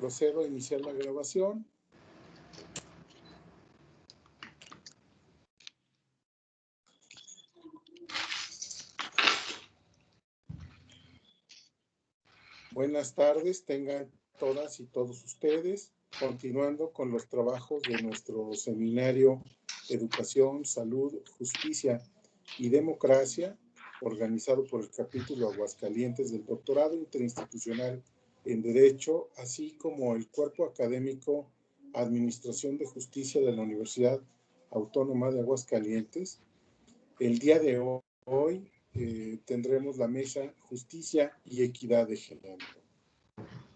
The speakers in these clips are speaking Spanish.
Procedo a iniciar la grabación. Buenas tardes, tengan todas y todos ustedes, continuando con los trabajos de nuestro seminario Educación, Salud, Justicia y Democracia, organizado por el capítulo Aguascalientes del Doctorado Interinstitucional en Derecho, así como el Cuerpo Académico Administración de Justicia de la Universidad Autónoma de Aguascalientes. El día de hoy tendremos la mesa Justicia y Equidad de Género.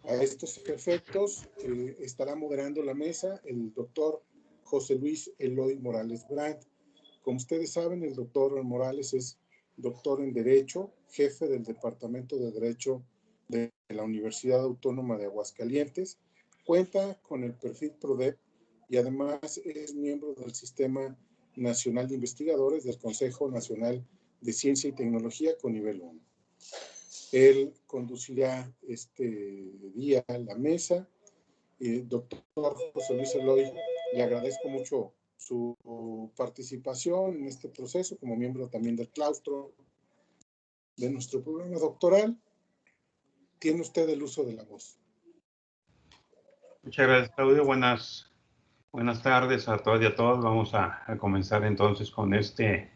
A estos efectos estará moderando la mesa el doctor José Luis Eloy Morales Brandt. Como ustedes saben, el doctor Morales es doctor en Derecho, jefe del Departamento de Derecho de la Universidad Autónoma de Aguascalientes, cuenta con el perfil PRODEP y además es miembro del Sistema Nacional de Investigadores del Consejo Nacional de Ciencia y Tecnología con nivel 1. Él conducirá este día la mesa. Doctor José Luis Eloy, le agradezco mucho su participación en este proceso como miembro también del claustro de nuestro programa doctoral. Tiene usted el uso de la voz. Muchas gracias, Claudio. Buenas tardes a todas y a todos. Vamos a comenzar entonces con este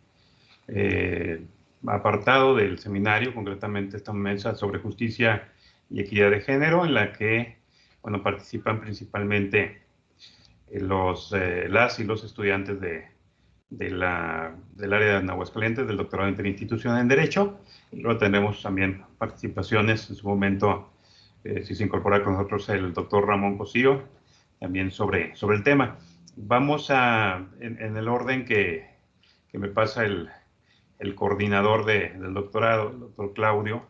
apartado del seminario, concretamente esta mesa sobre justicia y equidad de género, en la que participan principalmente las y los estudiantes del área de Aguascalientes, del doctorado interinstitucional en Derecho. Y luego tendremos también participaciones en su momento, si se incorpora con nosotros el doctor Ramón Cosío, también sobre el tema. Vamos en el orden que me pasa el coordinador del doctorado, el doctor Claudio.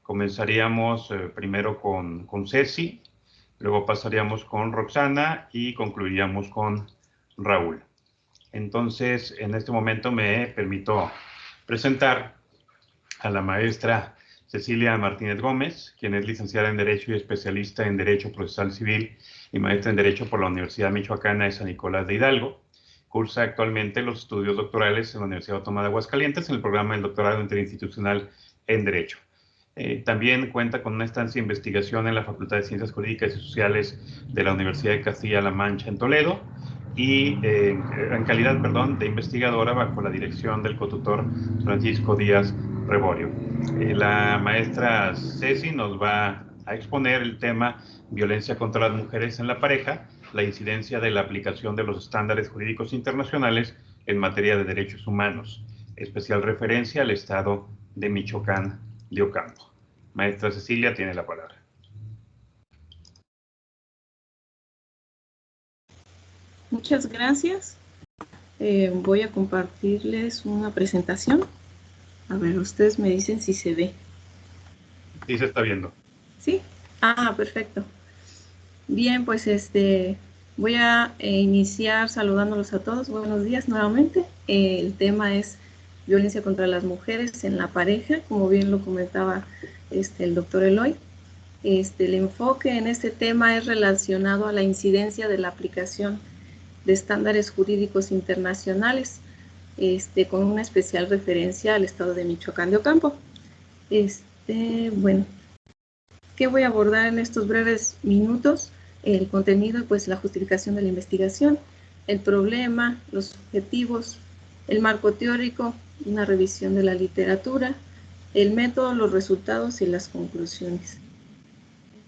Comenzaríamos primero con Ceci, luego pasaríamos con Roxana y concluiríamos con Raúl. Entonces, en este momento me permito presentar a la maestra Cecilia Martínez Gómez, quien es licenciada en Derecho y especialista en Derecho Procesal Civil y maestra en Derecho por la Universidad Michoacana de San Nicolás de Hidalgo. Cursa actualmente los estudios doctorales en la Universidad Autónoma de Aguascalientes en el programa del Doctorado Interinstitucional en Derecho. También cuenta con una estancia de investigación en la Facultad de Ciencias Jurídicas y Sociales de la Universidad de Castilla-La Mancha en Toledo y en calidad, de investigadora bajo la dirección del cotutor Francisco Díaz Reborio. La maestra Ceci nos va a exponer el tema violencia contra las mujeres en la pareja, la incidencia de la aplicación de los estándares jurídicos internacionales en materia de derechos humanos, especial referencia al estado de Michoacán de Ocampo. Maestra Cecilia, tiene la palabra. Muchas gracias. Voy a compartirles una presentación. A ver, ustedes me dicen si se ve. Sí, se está viendo. ¿Sí? Ah, perfecto. Bien, pues voy a iniciar saludándolos a todos. Buenos días nuevamente. El tema es violencia contra las mujeres en la pareja, como bien lo comentaba el doctor Eloy. El enfoque en este tema es relacionado a la incidencia de la aplicación de estándares jurídicos internacionales, con una especial referencia al estado de Michoacán de Ocampo. Bueno, ¿qué voy a abordar en estos breves minutos? El contenido, pues la justificación de la investigación, el problema, los objetivos, el marco teórico, una revisión de la literatura, el método, los resultados y las conclusiones.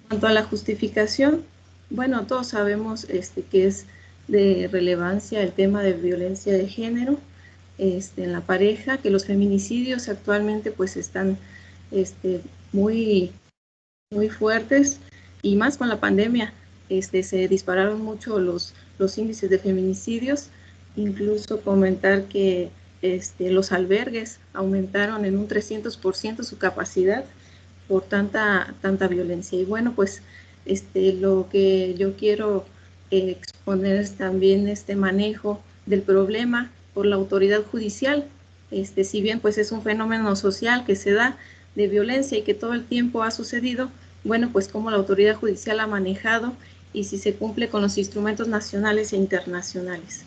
En cuanto a la justificación, bueno, todos sabemos que es de relevancia el tema de violencia de género en la pareja, que los feminicidios actualmente pues están muy fuertes, y más con la pandemia se dispararon mucho los índices de feminicidios. Incluso comentar que los albergues aumentaron en un 300% su capacidad por tanta violencia. Y bueno, pues lo que yo quiero exponer es también este manejo del problema por la autoridad judicial. Si bien pues es un fenómeno social que se da de violencia y que todo el tiempo ha sucedido, bueno, pues cómo la autoridad judicial ha manejado y si se cumple con los instrumentos nacionales e internacionales.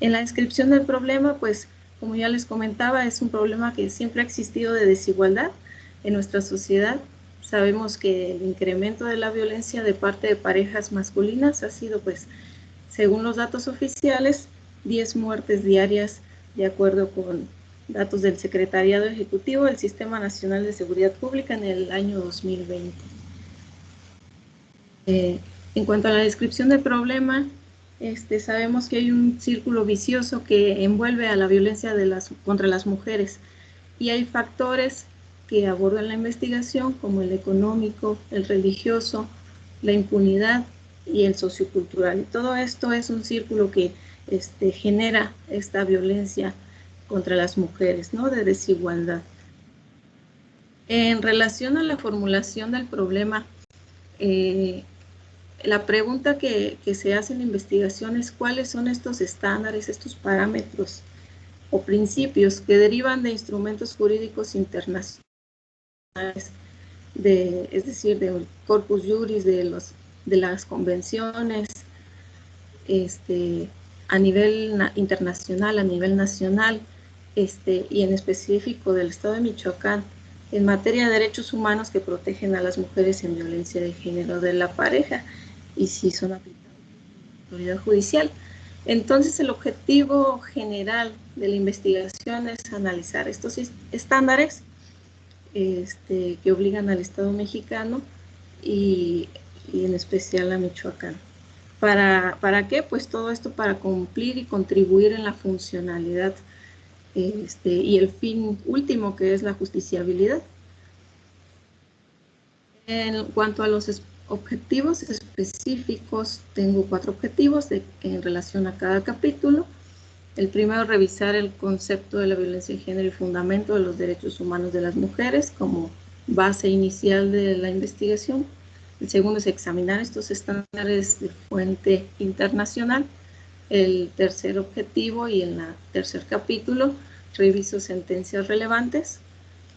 En la descripción del problema, pues como ya les comentaba, es un problema que siempre ha existido de desigualdad en nuestra sociedad. Sabemos que el incremento de la violencia de parte de parejas masculinas ha sido, pues, según los datos oficiales, 10 muertes diarias, de acuerdo con datos del Secretariado Ejecutivo del Sistema Nacional de Seguridad Pública en el año 2020. En cuanto a la descripción del problema, sabemos que hay un círculo vicioso que envuelve a la violencia contra las mujeres y hay factores que abordan la investigación como el económico, el religioso, la impunidad y el sociocultural. Y todo esto es un círculo que genera esta violencia contra las mujeres, ¿no? De desigualdad. En relación a la formulación del problema, la pregunta que se hace en la investigación es cuáles son estos estándares, estos parámetros o principios que derivan de instrumentos jurídicos internacionales, es decir, del corpus juris, de las convenciones, a nivel internacional, a nivel nacional, y en específico del Estado de Michoacán, en materia de derechos humanos que protegen a las mujeres en violencia de género de la pareja, y si son aplicados por la autoridad judicial. Entonces, el objetivo general de la investigación es analizar estos estándares que obligan al Estado mexicano y en especial a Michoacán. ¿Para qué? Pues todo esto para cumplir y contribuir en la funcionalidad y el fin último, que es la justiciabilidad. En cuanto a los objetivos específicos, tengo 4 objetivos en relación a cada capítulo. El primero, revisar el concepto de la violencia de género y fundamento de los derechos humanos de las mujeres como base inicial de la investigación. El segundo es examinar estos estándares de fuente internacional. El tercer objetivo, y en el tercer capítulo, reviso sentencias relevantes.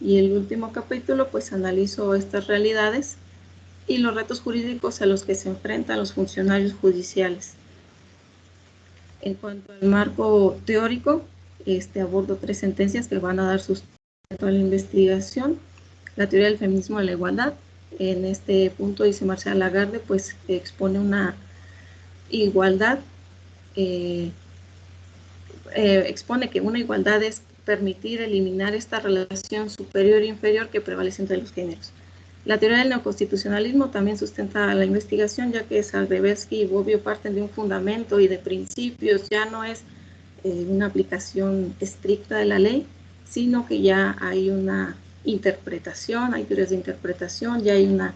Y el último capítulo, pues analizo estas realidades y los retos jurídicos a los que se enfrentan los funcionarios judiciales. En cuanto al marco teórico, abordo 3 sentencias que van a dar sustento a la investigación. La teoría del feminismo de la igualdad. En este punto dice Marcela Lagarde, pues expone una igualdad, expone que una igualdad es permitir eliminar esta relación superior e inferior que prevalece entre los géneros. La teoría del neoconstitucionalismo también sustenta la investigación, ya que Salvevsky y Bobbio parten de un fundamento y de principios, ya no es una aplicación estricta de la ley, sino que ya hay una interpretación, hay teorías de interpretación, ya hay una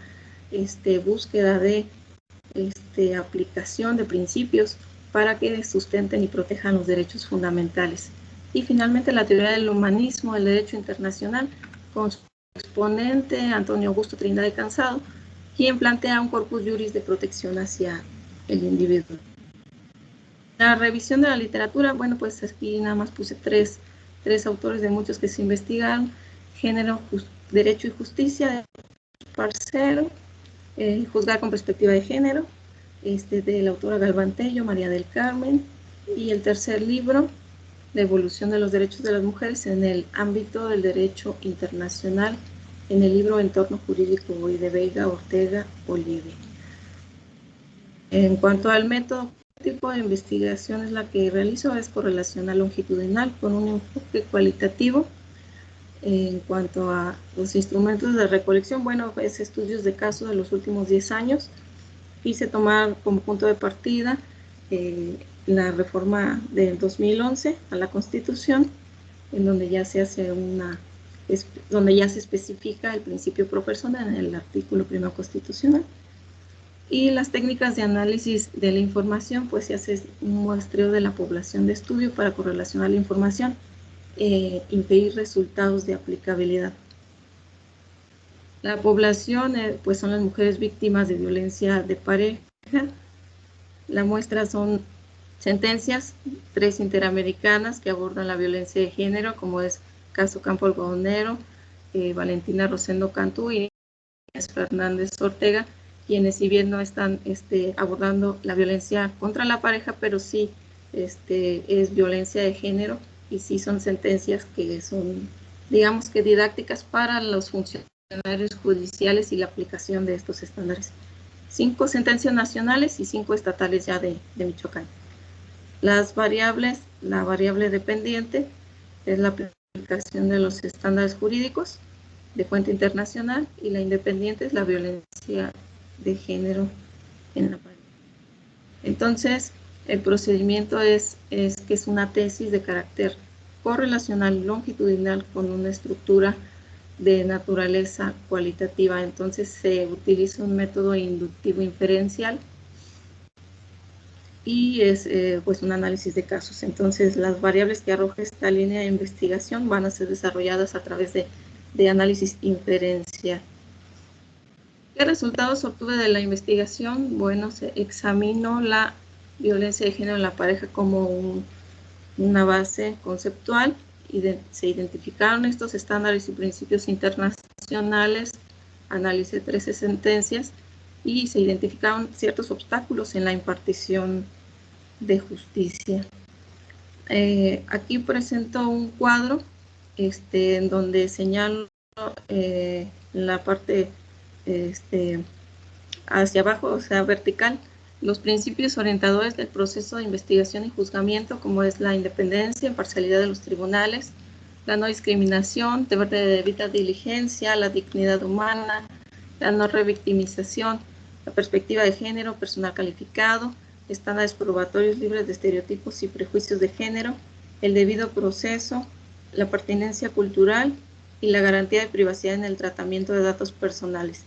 búsqueda de aplicación de principios para que sustenten y protejan los derechos fundamentales. Y finalmente la teoría del humanismo, el derecho internacional, con su exponente Antonio Augusto Trindade Cansado, quien plantea un corpus juris de protección hacia el individuo. La revisión de la literatura, bueno, pues aquí nada más puse tres autores de muchos que se investigaron: Género, Derecho y Justicia, de Parcero, Juzgar con Perspectiva de Género, de la autora Galvantello, María del Carmen, y el tercer libro, La evolución de los derechos de las mujeres en el ámbito del derecho internacional, en el libro Entorno Jurídico de Veiga, Ortega, Olive. En cuanto al método, ¿qué tipo de investigación es la que realizo? Es correlacional longitudinal con un enfoque cualitativo. En cuanto a los instrumentos de recolección, bueno, es estudios de casos de los últimos 10 años. Quise tomar como punto de partida la reforma del 2011 a la Constitución, en donde ya se hace donde ya se especifica el principio pro persona en el artículo 1 constitucional. Y las técnicas de análisis de la información, pues se hace un muestreo de la población de estudio para correlacionar la información, impedir resultados de aplicabilidad. La población, pues son las mujeres víctimas de violencia de pareja. La muestra son sentencias, 3 interamericanas que abordan la violencia de género, como es Caso Campo Algodonero, Valentina Rosendo Cantú y Fernández Ortega, quienes si bien no están abordando la violencia contra la pareja, pero sí es violencia de género, y sí son sentencias que son, digamos que didácticas para los funcionarios judiciales y la aplicación de estos estándares. 5 sentencias nacionales y 5 estatales ya de Michoacán. Las variables, la variable dependiente es la aplicación de los estándares jurídicos de fuente internacional, y la independiente es la violencia de género en la pareja. Entonces, el procedimiento es que es una tesis de carácter correlacional longitudinal con una estructura de naturaleza cualitativa. Entonces, se utiliza un método inductivo inferencial y es pues un análisis de casos. Entonces, las variables que arroja esta línea de investigación van a ser desarrolladas a través de análisis inferencial. ¿Qué resultados obtuve de la investigación? Bueno, se examinó la violencia de género en la pareja como una base conceptual, y se identificaron estos estándares y principios internacionales, analicé 13 sentencias y se identificaron ciertos obstáculos en la impartición de justicia. Aquí presento un cuadro en donde señalo la parte hacia abajo, o sea, vertical, los principios orientadores del proceso de investigación y juzgamiento, como es la independencia, imparcialidad de los tribunales, la no discriminación, deber de debida diligencia, la dignidad humana, la no revictimización, la perspectiva de género, personal calificado, estándares probatorios libres de estereotipos y prejuicios de género, el debido proceso, la pertinencia cultural y la garantía de privacidad en el tratamiento de datos personales.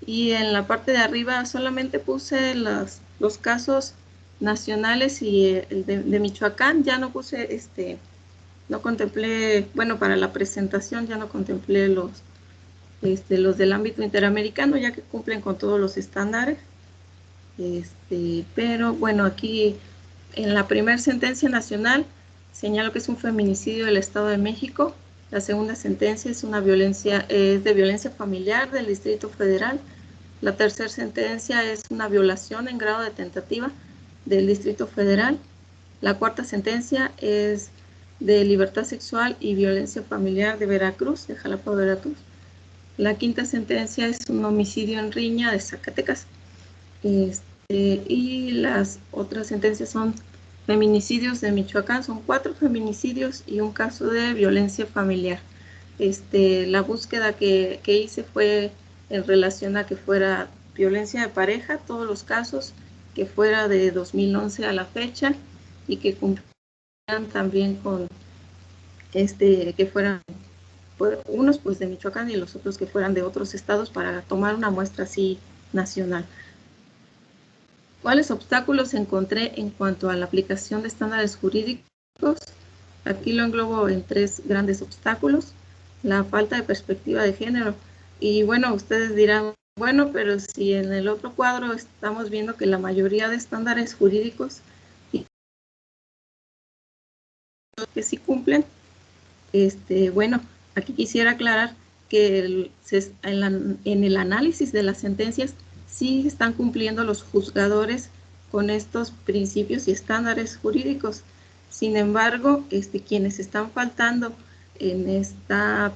Y en la parte de arriba solamente puse los casos nacionales y el de Michoacán. Ya no puse, no contemplé, bueno, para la presentación ya no contemplé los del ámbito interamericano, ya que cumplen con todos los estándares. Pero bueno, aquí en la primera sentencia nacional señalo que es un feminicidio del Estado de México. La segunda sentencia es de violencia familiar del Distrito Federal. La tercera sentencia es una violación en grado de tentativa del Distrito Federal. La cuarta sentencia es de libertad sexual y violencia familiar de Veracruz, de Jalapa, Veracruz. La quinta sentencia es un homicidio en riña de Zacatecas. Y las otras sentencias son feminicidios de Michoacán, son 4 feminicidios y un caso de violencia familiar. La búsqueda que hice fue en relación a que fuera violencia de pareja, todos los casos, que fuera de 2011 a la fecha, y que cumplieran también con que fueran unos pues de Michoacán y los otros que fueran de otros estados, para tomar una muestra así nacional. ¿Cuáles obstáculos encontré en cuanto a la aplicación de estándares jurídicos? Aquí lo englobo en 3 grandes obstáculos. La falta de perspectiva de género. Y bueno, ustedes dirán, bueno, pero si en el otro cuadro estamos viendo que la mayoría de estándares jurídicos que sí cumplen, bueno, aquí quisiera aclarar que en el análisis de las sentencias sí están cumpliendo los juzgadores con estos principios y estándares jurídicos. Sin embargo, quienes están faltando en esta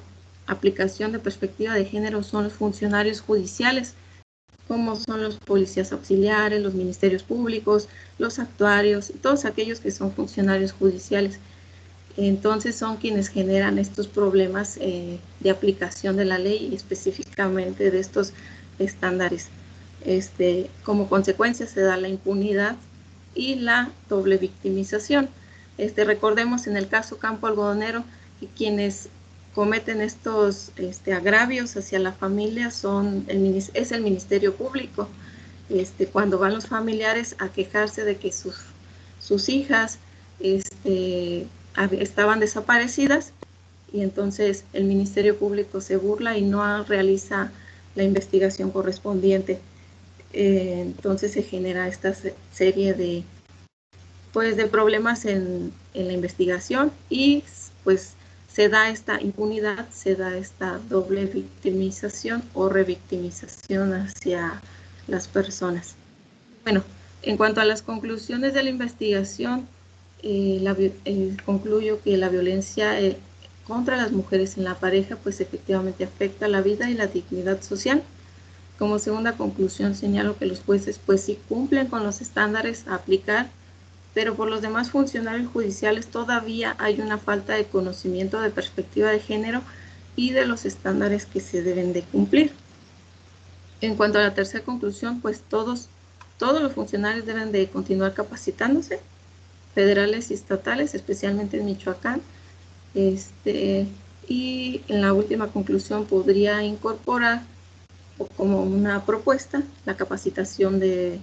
aplicación de perspectiva de género son los funcionarios judiciales, como son los policías auxiliares, los ministerios públicos, los actuarios, y todos aquellos que son funcionarios judiciales. Entonces son quienes generan estos problemas de aplicación de la ley y específicamente de estos estándares. Como consecuencia se da la impunidad y la doble victimización. Recordemos en el caso Campo Algodonero que quienes cometen estos agravios hacia la familia es el Ministerio Público. Cuando van los familiares a quejarse de que sus hijas estaban desaparecidas, y entonces el Ministerio Público se burla y no realiza la investigación correspondiente. Entonces se genera esta serie de problemas en la investigación, y pues se da esta impunidad, se da esta doble victimización o revictimización hacia las personas. Bueno, en cuanto a las conclusiones de la investigación, concluyo que la violencia contra las mujeres en la pareja pues efectivamente afecta la vida y la dignidad social. Como segunda conclusión señalo que los jueces pues sí cumplen con los estándares a aplicar, pero por los demás funcionarios judiciales todavía hay una falta de conocimiento de perspectiva de género y de los estándares que se deben de cumplir. En cuanto a la tercera conclusión, pues todos los funcionarios deben de continuar capacitándose, federales y estatales, especialmente en Michoacán. Y en la última conclusión podría incorporar como una propuesta la capacitación de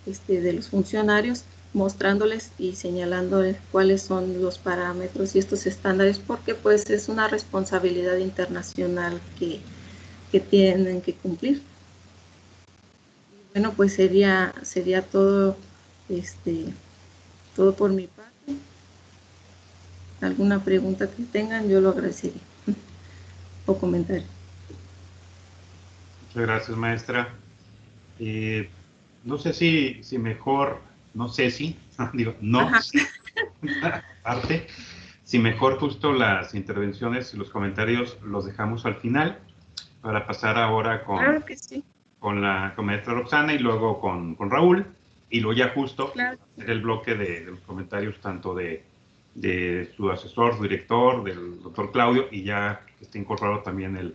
los funcionarios, mostrándoles y señalándoles cuáles son los parámetros y estos estándares, porque pues es una responsabilidad internacional que tienen que cumplir. Bueno, pues sería todo, todo por mi parte. ¿Alguna pregunta que tengan? Yo lo agradecería. O comentario. Muchas gracias, maestra. No sé si mejor, no sé si, digo, no, aparte, si mejor justo las intervenciones y los comentarios los dejamos al final para pasar ahora con, claro que sí, con la maestra Roxana y luego con Raúl, y luego ya justo claro, hacer el bloque de los comentarios tanto de su asesor, su director, del doctor Claudio, y ya que esté incorporado también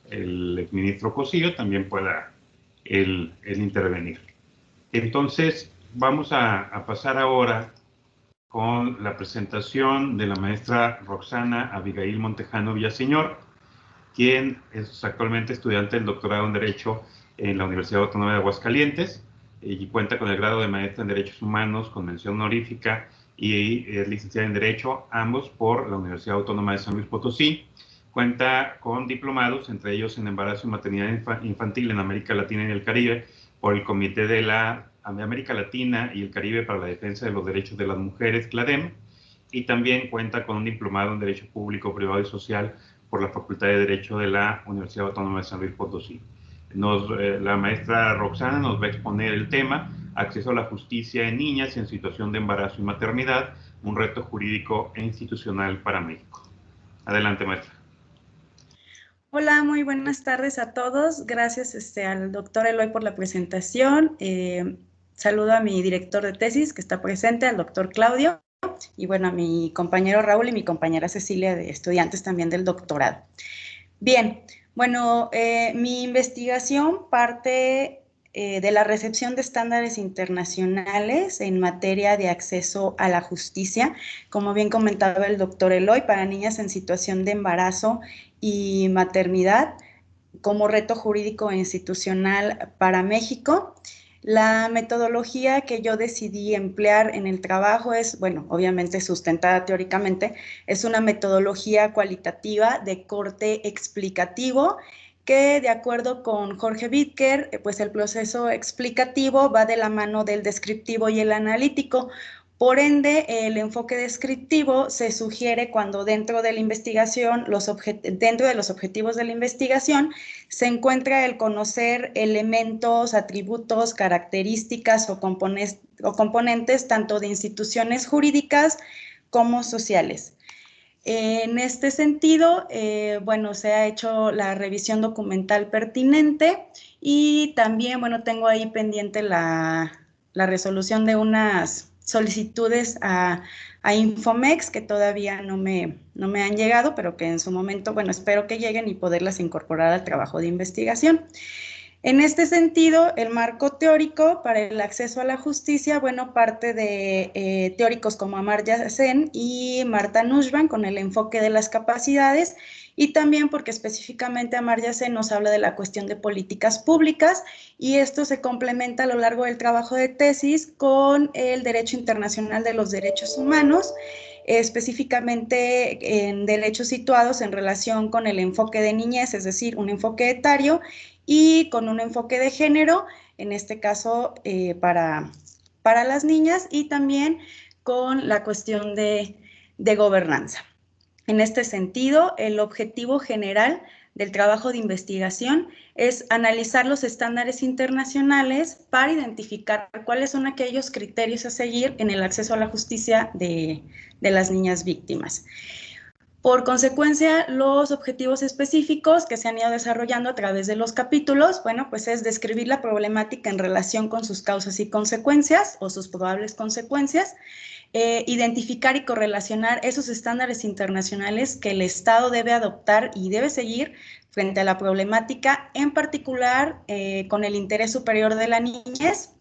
el exministro Cosío, también pueda él intervenir. Entonces, vamos a pasar ahora con la presentación de la maestra Roxana Abigail Montejano Villaseñor, quien es actualmente estudiante del doctorado en Derecho en la Universidad Autónoma de Aguascalientes y cuenta con el grado de maestra en Derechos Humanos con mención honorífica y es licenciada en Derecho, ambos por la Universidad Autónoma de San Luis Potosí. Cuenta con diplomados, entre ellos en Embarazo y Maternidad Infantil en América Latina y el Caribe, por el Comité de América Latina y el Caribe para la Defensa de los Derechos de las Mujeres, CLADEM, y también cuenta con un diplomado en Derecho Público, Privado y Social por la Facultad de Derecho de la Universidad Autónoma de San Luis Potosí. La maestra Roxana nos va a exponer el tema acceso a la justicia en niñas en situación de embarazo y maternidad, un reto jurídico e institucional para México. Adelante, maestra. Hola, muy buenas tardes a todos. Gracias al doctor Eloy por la presentación. Saludo a mi director de tesis que está presente, al doctor Claudio, y bueno, a mi compañero Raúl y mi compañera Cecilia, de estudiantes también del doctorado. Bien, bueno, mi investigación parte de la recepción de estándares internacionales en materia de acceso a la justicia, como bien comentaba el doctor Eloy, para niñas en situación de embarazo y maternidad, como reto jurídico e institucional para México. La metodología que yo decidí emplear en el trabajo es, bueno, obviamente sustentada teóricamente, es una metodología cualitativa de corte explicativo que, de acuerdo con Jorge Bittker, pues el proceso explicativo va de la mano del descriptivo y el analítico. Por ende, el enfoque descriptivo se sugiere cuando dentro de la investigación, dentro de los objetivos de la investigación, se encuentra el conocer elementos, atributos, características o componentes tanto de instituciones jurídicas como sociales. En este sentido, bueno, se ha hecho la revisión documental pertinente y también, bueno, tengo ahí pendiente la resolución de unas solicitudes a Infomex que todavía no me han llegado, pero que en su momento, bueno, espero que lleguen y poderlas incorporar al trabajo de investigación. En este sentido, el marco teórico para el acceso a la justicia, bueno, parte de teóricos como Amartya Sen y Marta Nussbaum con el enfoque de las capacidades, y también porque específicamente Amartya Sen nos habla de la cuestión de políticas públicas, y esto se complementa a lo largo del trabajo de tesis con el derecho internacional de los derechos humanos, específicamente en derechos situados en relación con el enfoque de niñez, es decir, un enfoque etario, y con un enfoque de género, en este caso para las niñas, y también con la cuestión de gobernanza. En este sentido, el objetivo general del trabajo de investigación es analizar los estándares internacionales para identificar cuáles son aquellos criterios a seguir en el acceso a la justicia de las niñas víctimas. Por consecuencia, los objetivos específicos que se han ido desarrollando a través de los capítulos, bueno, pues es describir la problemática en relación con sus causas y consecuencias o sus probables consecuencias, identificar y correlacionar esos estándares internacionales que el Estado debe adoptar y debe seguir frente a la problemática, en particular con el interés superior de la niñez,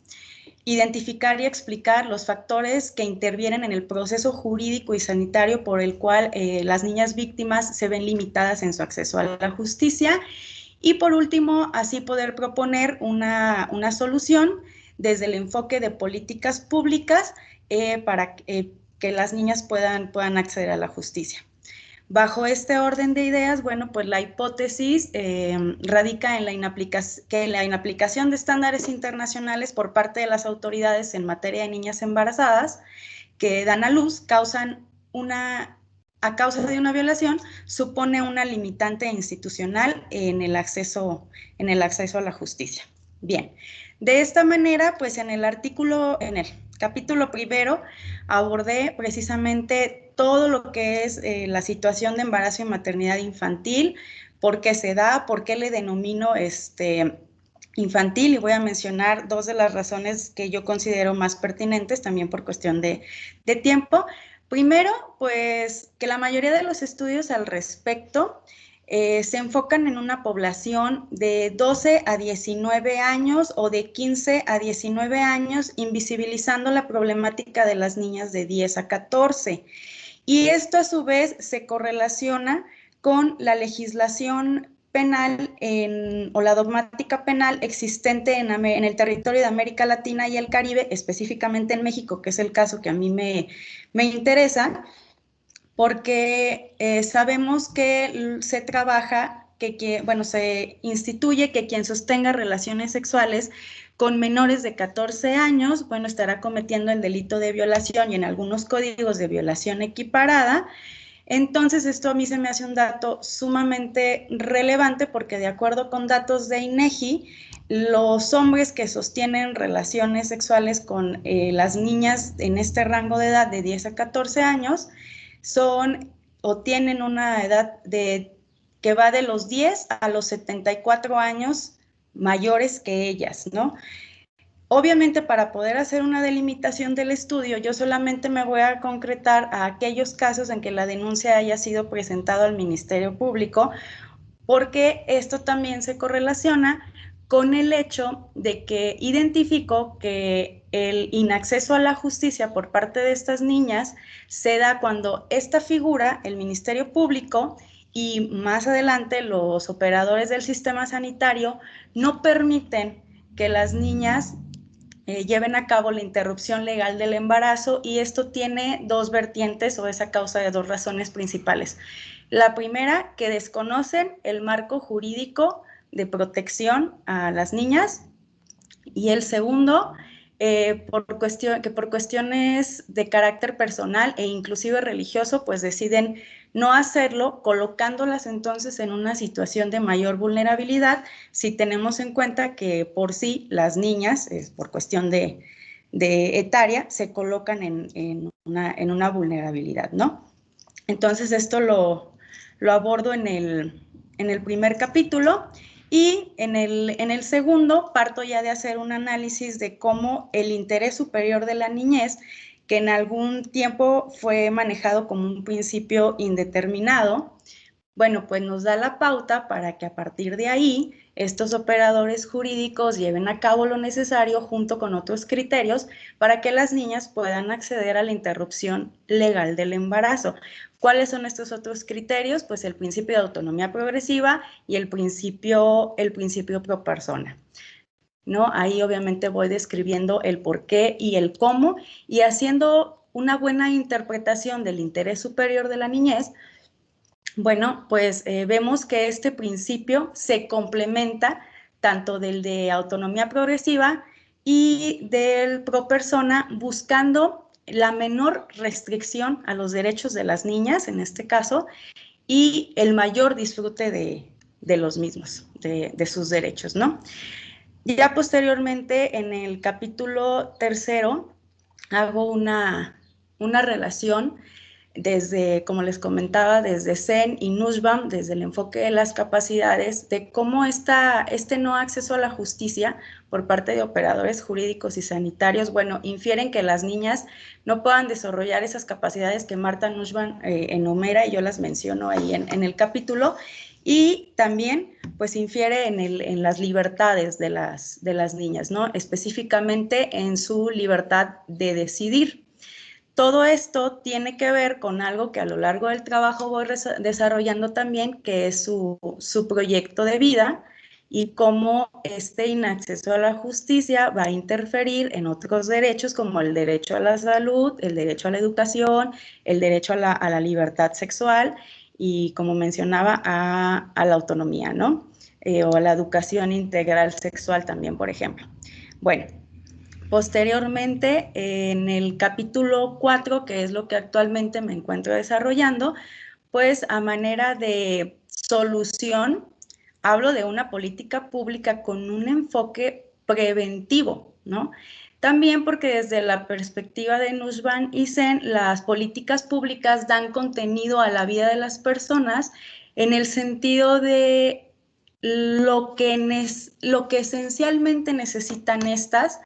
identificar y explicar los factores que intervienen en el proceso jurídico y sanitario por el cual las niñas víctimas se ven limitadas en su acceso a la justicia, y por último, así poder proponer una solución desde el enfoque de políticas públicas para que las niñas puedan acceder a la justicia. Bajo este orden de ideas, bueno, pues la hipótesis radica en la inaplicación de estándares internacionales por parte de las autoridades en materia de niñas embarazadas que dan a luz, a causa de una violación, supone una limitante institucional en el acceso a la justicia. Bien, de esta manera, pues en el capítulo primero abordé precisamente todo lo que es la situación de embarazo y maternidad infantil, por qué se da, por qué le denomino infantil, y voy a mencionar dos de las razones que yo considero más pertinentes, también por cuestión de tiempo. Primero, pues que la mayoría de los estudios al respecto se enfocan en una población de 12 a 19 años o de 15 a 19 años, invisibilizando la problemática de las niñas de 10 a 14. Y esto a su vez se correlaciona con la legislación penal o la dogmática penal existente en el territorio de América Latina y el Caribe, específicamente en México, que es el caso que a mí me interesa, porque sabemos que se trabaja, se instituye que quien sostenga relaciones sexuales con menores de 14 años, bueno, estará cometiendo el delito de violación y en algunos códigos de violación equiparada. Entonces, esto a mí se me hace un dato sumamente relevante porque de acuerdo con datos de INEGI, los hombres que sostienen relaciones sexuales con las niñas en este rango de edad de 10 a 14 años tienen una edad que va de los 10 a los 74 años mayores que ellas, ¿no? Obviamente, para poder hacer una delimitación del estudio, yo solamente me voy a concretar a aquellos casos en que la denuncia haya sido presentada al Ministerio Público, porque esto también se correlaciona con el hecho de que identifico que el inacceso a la justicia por parte de estas niñas se da cuando esta figura, el Ministerio Público y más adelante los operadores del sistema sanitario, no permiten que las niñas lleven a cabo la interrupción legal del embarazo, y esto tiene dos vertientes o es a causa de dos razones principales. La primera, que desconocen el marco jurídico de protección a las niñas, y el segundo, por cuestiones de carácter personal e inclusive religioso, pues deciden no hacerlo, colocándolas entonces en una situación de mayor vulnerabilidad, si tenemos en cuenta que por sí las niñas, por cuestión de etaria, se colocan en una vulnerabilidad, ¿no? Entonces esto lo abordo en el primer capítulo. Y en el segundo parto ya de hacer un análisis de cómo el interés superior de la niñez, que en algún tiempo fue manejado como un principio indeterminado, bueno, pues nos da la pauta para que a partir de ahí estos operadores jurídicos lleven a cabo lo necesario junto con otros criterios para que las niñas puedan acceder a la interrupción legal del embarazo. ¿Cuáles son estos otros criterios? Pues el principio de autonomía progresiva y el principio pro persona, ¿no? Ahí obviamente voy describiendo el por qué y el cómo, y haciendo una buena interpretación del interés superior de la niñez. Bueno, pues vemos que este principio se complementa tanto del de autonomía progresiva y del pro persona, buscando la menor restricción a los derechos de las niñas, en este caso, y el mayor disfrute de los mismos, de sus derechos, ¿no? Ya posteriormente, en el capítulo 3, hago una relación desde, como les comentaba, desde Sen y Nussbaum, desde el enfoque de las capacidades, de cómo este no acceso a la justicia por parte de operadores jurídicos y sanitarios, bueno, infieren que las niñas no puedan desarrollar esas capacidades que Marta Nussbaum enumera, y yo las menciono ahí en el capítulo, y también pues infiere en las libertades de las niñas, ¿no? Específicamente en su libertad de decidir. Todo esto tiene que ver con algo que a lo largo del trabajo voy desarrollando también, que es su proyecto de vida, y cómo este inacceso a la justicia va a interferir en otros derechos, como el derecho a la salud, el derecho a la educación, el derecho a la libertad sexual y, como mencionaba, a la autonomía, ¿no? O a la educación integral sexual también, por ejemplo. Bueno, posteriormente, en el capítulo 4, que es lo que actualmente me encuentro desarrollando, pues a manera de solución, hablo de una política pública con un enfoque preventivo, ¿no? También porque desde la perspectiva de Nussbaum y Sen, las políticas públicas dan contenido a la vida de las personas en el sentido de lo que esencialmente necesitan estas,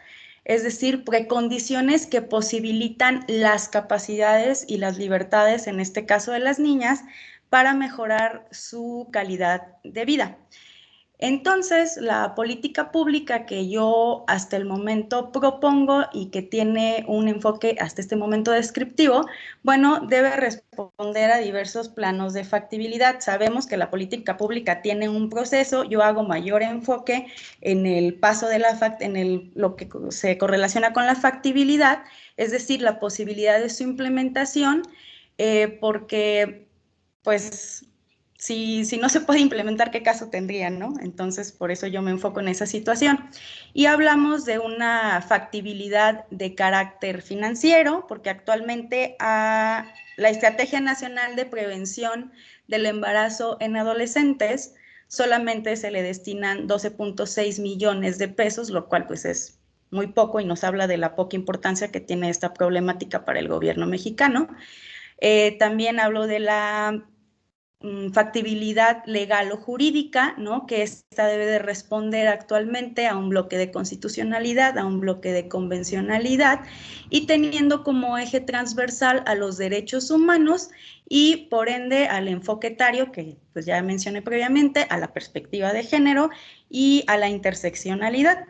es decir, precondiciones que posibilitan las capacidades y las libertades, en este caso de las niñas, para mejorar su calidad de vida. Entonces, la política pública que yo hasta el momento propongo y que tiene un enfoque hasta este momento descriptivo, bueno, debe responder a diversos planos de factibilidad. Sabemos que la política pública tiene un proceso, yo hago mayor enfoque en el paso de lo que se correlaciona con la factibilidad, es decir, la posibilidad de su implementación, porque pues si no se puede implementar, ¿qué caso tendrían, no? Entonces, por eso yo me enfoco en esa situación. Y hablamos de una factibilidad de carácter financiero, porque actualmente a la Estrategia Nacional de Prevención del Embarazo en Adolescentes solamente se le destinan 12.6 millones de pesos, lo cual pues es muy poco y nos habla de la poca importancia que tiene esta problemática para el gobierno mexicano. También hablo de la factibilidad legal o jurídica, ¿no? Que esta debe de responder actualmente a un bloque de constitucionalidad, a un bloque de convencionalidad, y teniendo como eje transversal a los derechos humanos y por ende al enfoque etario, que pues ya mencioné previamente, a la perspectiva de género y a la interseccionalidad.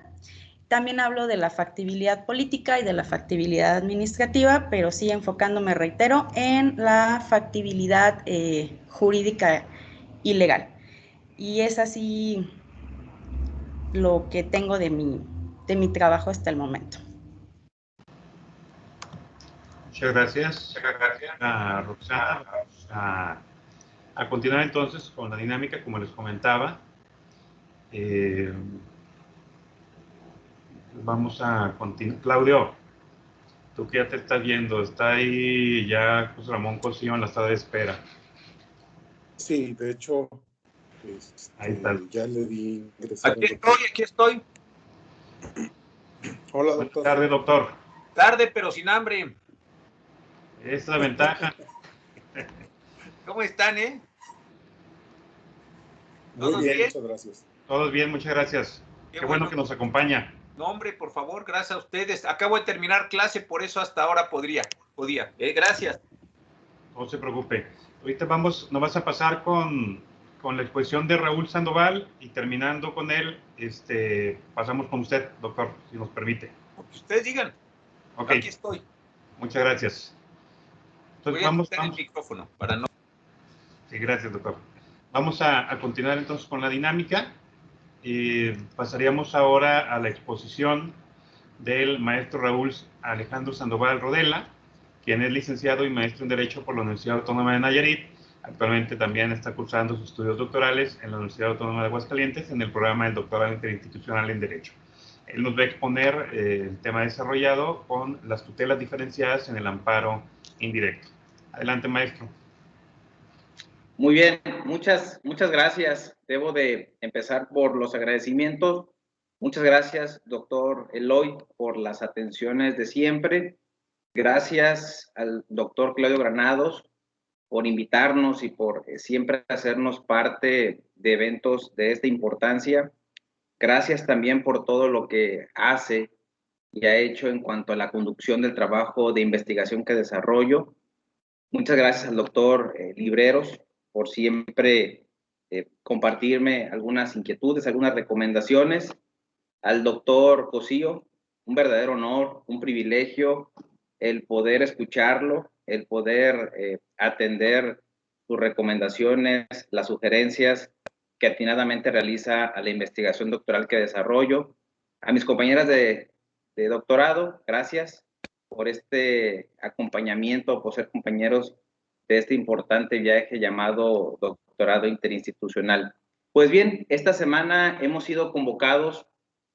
También hablo de la factibilidad política y de la factibilidad administrativa, pero sí enfocándome, reitero, en la factibilidad jurídica y legal. Y es así lo que tengo de mi trabajo hasta el momento. Muchas gracias. Roxana. A continuar entonces con la dinámica, como les comentaba. Vamos a continuar. Claudio, tú que ya te estás viendo, está ahí ya José Ramón Cosío en la sala de espera. Sí, de hecho, Ahí está. ya le di ingresar. Aquí estoy. Hola, doctor. Buenas tardes, doctor. Tarde, pero sin hambre. Esa es la ventaja. ¿Cómo están, Muy bien, muchas gracias. Todos bien, muchas gracias. Qué bueno que nos acompaña. No, hombre, por favor, gracias a ustedes. Acabo de terminar clase, por eso hasta ahora podía. Gracias. No se preocupe. Ahorita nos vas a pasar con la exposición de Raúl Sandoval y terminando con él, pasamos con usted, doctor, si nos permite. Ustedes digan. Okay. Aquí estoy. Muchas gracias. Entonces, voy a quitar el micrófono para no... Sí, gracias, doctor. Vamos a continuar entonces con la dinámica. Pasaríamos ahora a la exposición del maestro Raúl Alejandro Sandoval Rodela, quien es licenciado y maestro en Derecho por la Universidad Autónoma de Nayarit. Actualmente también está cursando sus estudios doctorales en la Universidad Autónoma de Aguascalientes en el programa del doctorado interinstitucional en Derecho. Él nos va a exponer el tema desarrollado con las tutelas diferenciadas en el amparo indirecto. Adelante, maestro. Muy bien, muchas gracias. Debo de empezar por los agradecimientos. Muchas gracias, doctor Eloy, por las atenciones de siempre. Gracias al doctor Claudio Granados por invitarnos y por siempre hacernos parte de eventos de esta importancia. Gracias también por todo lo que hace y ha hecho en cuanto a la conducción del trabajo de investigación que desarrollo. Muchas gracias al doctor Libreros por siempre compartirme algunas inquietudes, algunas recomendaciones. Al doctor Cosío, un verdadero honor, un privilegio el poder escucharlo, el poder atender sus recomendaciones, las sugerencias que atinadamente realiza a la investigación doctoral que desarrollo. A mis compañeras de doctorado, gracias por este acompañamiento, por ser compañeros de este importante viaje llamado doctorado interinstitucional. Pues bien, esta semana hemos sido convocados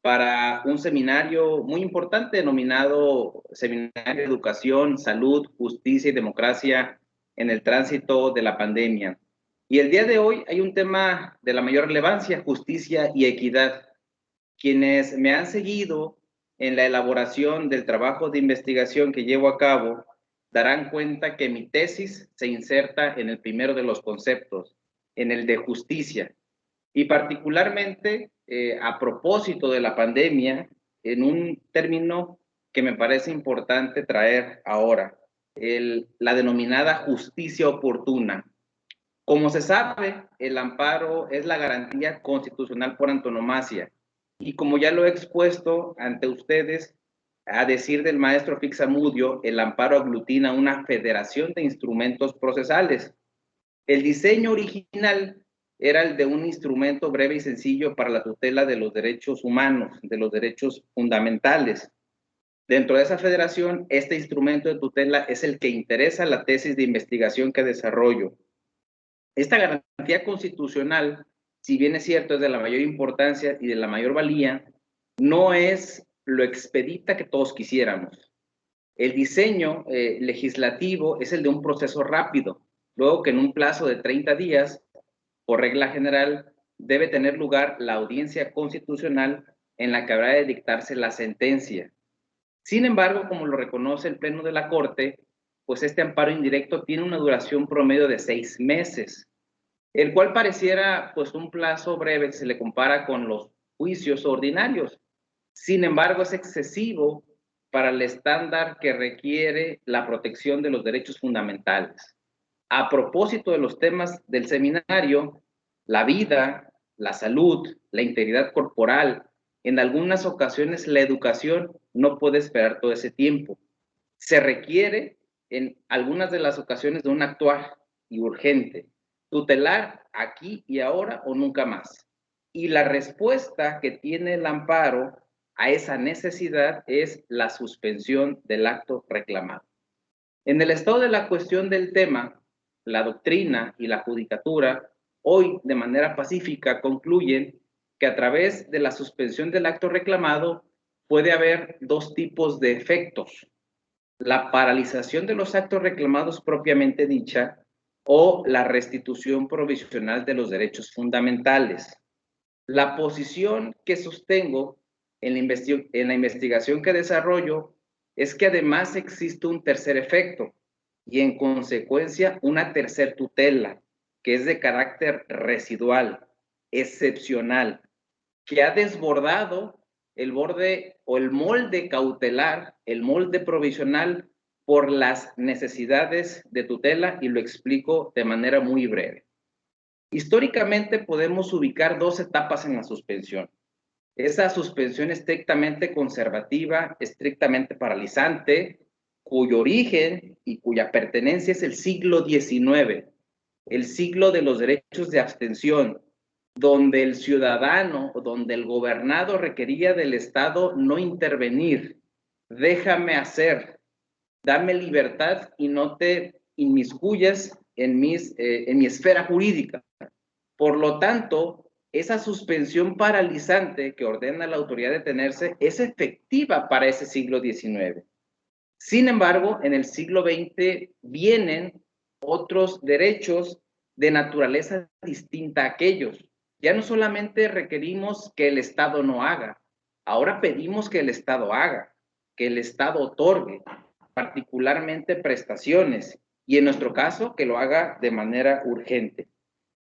para un seminario muy importante denominado Seminario de Educación, Salud, Justicia y Democracia en el Tránsito de la Pandemia. Y el día de hoy hay un tema de la mayor relevancia, justicia y equidad. Quienes me han seguido en la elaboración del trabajo de investigación que llevo a cabo darán cuenta que mi tesis se inserta en el primero de los conceptos, en el de justicia. Y particularmente a propósito de la pandemia, en un término que me parece importante traer ahora, la denominada justicia oportuna. Como se sabe, el amparo es la garantía constitucional por antonomasia. Y como ya lo he expuesto ante ustedes, a decir del maestro Fixamudio, el amparo aglutina una federación de instrumentos procesales. El diseño original era el de un instrumento breve y sencillo para la tutela de los derechos humanos, de los derechos fundamentales. Dentro de esa federación, este instrumento de tutela es el que interesa la tesis de investigación que desarrollo. Esta garantía constitucional, si bien es cierto, es de la mayor importancia y de la mayor valía, no es lo expedita que todos quisiéramos. El diseño legislativo es el de un proceso rápido, luego que en un plazo de 30 días, por regla general, debe tener lugar la audiencia constitucional en la que habrá de dictarse la sentencia. Sin embargo, como lo reconoce el Pleno de la Corte, pues este amparo indirecto tiene una duración promedio de 6 meses, el cual pareciera pues un plazo breve si se le compara con los juicios ordinarios. Sin embargo, es excesivo para el estándar que requiere la protección de los derechos fundamentales. A propósito de los temas del seminario, la vida, la salud, la integridad corporal, en algunas ocasiones la educación no puede esperar todo ese tiempo. Se requiere en algunas de las ocasiones de un actuar y urgente, tutelar aquí y ahora o nunca más. Y la respuesta que tiene el amparo a esa necesidad es la suspensión del acto reclamado. En el estado de la cuestión del tema, la doctrina y la judicatura hoy de manera pacífica concluyen que a través de la suspensión del acto reclamado puede haber dos tipos de efectos: la paralización de los actos reclamados propiamente dicha o la restitución provisional de los derechos fundamentales. La posición que sostengo en la investigación que desarrollo es que además existe un tercer efecto y en consecuencia una tercer tutela que es de carácter residual, excepcional, que ha desbordado el borde o el molde cautelar, el molde provisional por las necesidades de tutela, y lo explico de manera muy breve. Históricamente podemos ubicar dos etapas en la suspensión. Esa suspensión estrictamente conservativa, estrictamente paralizante, cuyo origen y cuya pertenencia es el siglo XIX, el siglo de los derechos de abstención, donde el ciudadano o donde el gobernado requería del Estado no intervenir. Déjame hacer, dame libertad y no te inmiscuyas en mi esfera jurídica. Por lo tanto, esa suspensión paralizante que ordena la autoridad detenerse es efectiva para ese siglo XIX. Sin embargo, en el siglo XX vienen otros derechos de naturaleza distinta a aquellos. Ya no solamente requerimos que el Estado no haga, ahora pedimos que el Estado haga, que el Estado otorgue, particularmente prestaciones, y en nuestro caso, que lo haga de manera urgente.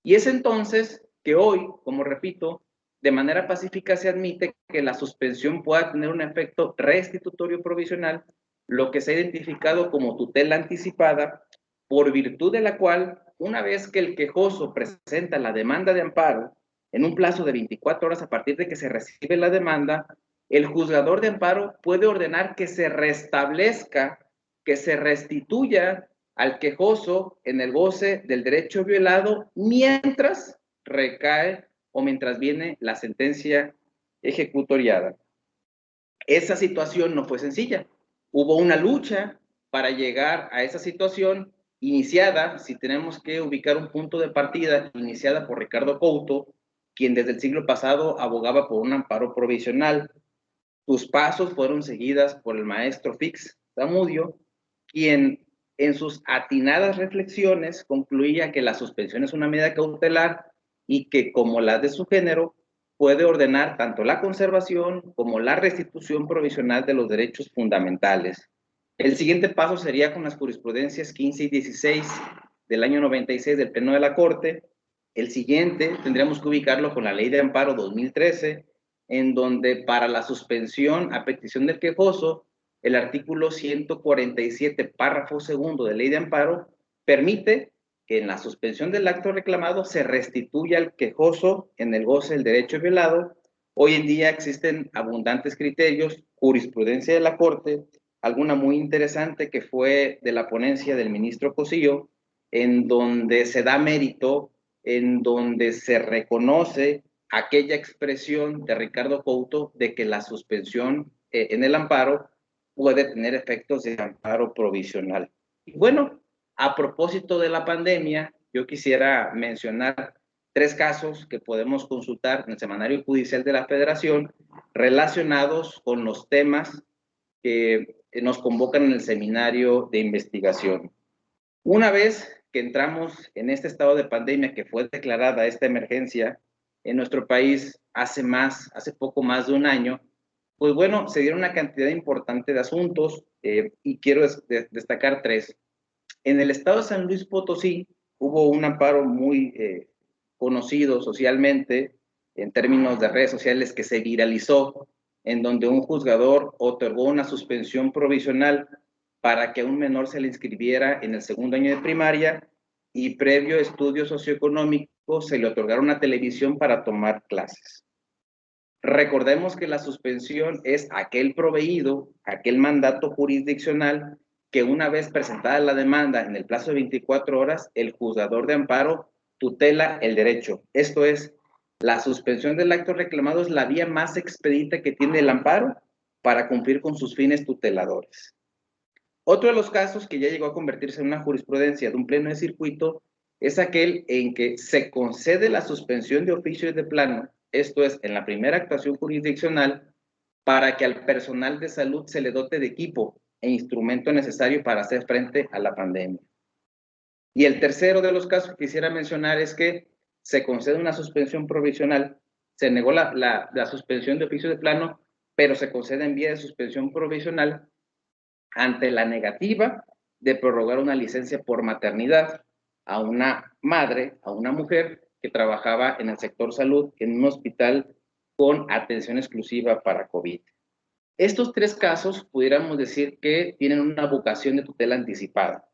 Y es entonces que hoy, como repito, de manera pacífica se admite que la suspensión pueda tener un efecto restitutorio provisional, lo que se ha identificado como tutela anticipada, por virtud de la cual, una vez que el quejoso presenta la demanda de amparo, en un plazo de 24 horas a partir de que se recibe la demanda, el juzgador de amparo puede ordenar que se restablezca, que se restituya al quejoso en el goce del derecho violado mientras recae o mientras viene la sentencia ejecutoriada. Esa situación no fue sencilla. Hubo una lucha para llegar a esa situación iniciada, si tenemos que ubicar un punto de partida, iniciada por Ricardo Couto, quien desde el siglo pasado abogaba por un amparo provisional. Sus pasos fueron seguidas por el maestro Fix Zamudio, quien en sus atinadas reflexiones concluía que la suspensión es una medida cautelar y que, como las de su género, puede ordenar tanto la conservación como la restitución provisional de los derechos fundamentales. El siguiente paso sería con las jurisprudencias 15 y 16 del año 96 del Pleno de la Corte. El siguiente tendríamos que ubicarlo con la Ley de Amparo 2013, en donde para la suspensión a petición del quejoso, el artículo 147, párrafo segundo de Ley de Amparo, permite que en la suspensión del acto reclamado se restituya al quejoso en el goce del derecho violado. Hoy en día existen abundantes criterios, jurisprudencia de la Corte, alguna muy interesante que fue de la ponencia del ministro Cosillo, en donde se da mérito, en donde se reconoce aquella expresión de Ricardo Couto de que la suspensión en el amparo puede tener efectos de amparo provisional. Y bueno, a propósito de la pandemia, yo quisiera mencionar 3 casos que podemos consultar en el Semanario Judicial de la Federación relacionados con los temas que nos convocan en el seminario de investigación. Una vez que entramos en este estado de pandemia, que fue declarada esta emergencia en nuestro país hace poco más de un año, pues bueno, se dieron una cantidad importante de asuntos y quiero destacar 3. En el estado de San Luis Potosí hubo un amparo muy conocido socialmente en términos de redes sociales que se viralizó, en donde un juzgador otorgó una suspensión provisional para que a un menor se le inscribiera en el segundo año de primaria y previo estudio socioeconómico se le otorgara una televisión para tomar clases. Recordemos que la suspensión es aquel proveído, aquel mandato jurisdiccional que una vez presentada la demanda en el plazo de 24 horas, el juzgador de amparo tutela el derecho. Esto es, la suspensión del acto reclamado es la vía más expedita que tiene el amparo para cumplir con sus fines tuteladores. Otro de los casos que ya llegó a convertirse en una jurisprudencia de un pleno de circuito es aquel en que se concede la suspensión de oficio y de plano, esto es, en la primera actuación jurisdiccional, para que al personal de salud se le dote de equipo e instrumento necesario para hacer frente a la pandemia. Y el tercero de los casos que quisiera mencionar es que se concede una suspensión provisional, se negó la suspensión de oficio de plano, pero se concede en vía de suspensión provisional ante la negativa de prorrogar una licencia por maternidad a una madre, a una mujer que trabajaba en el sector salud en un hospital con atención exclusiva para COVID. Estos 3 casos pudiéramos decir que tienen una vocación de tutela anticipada.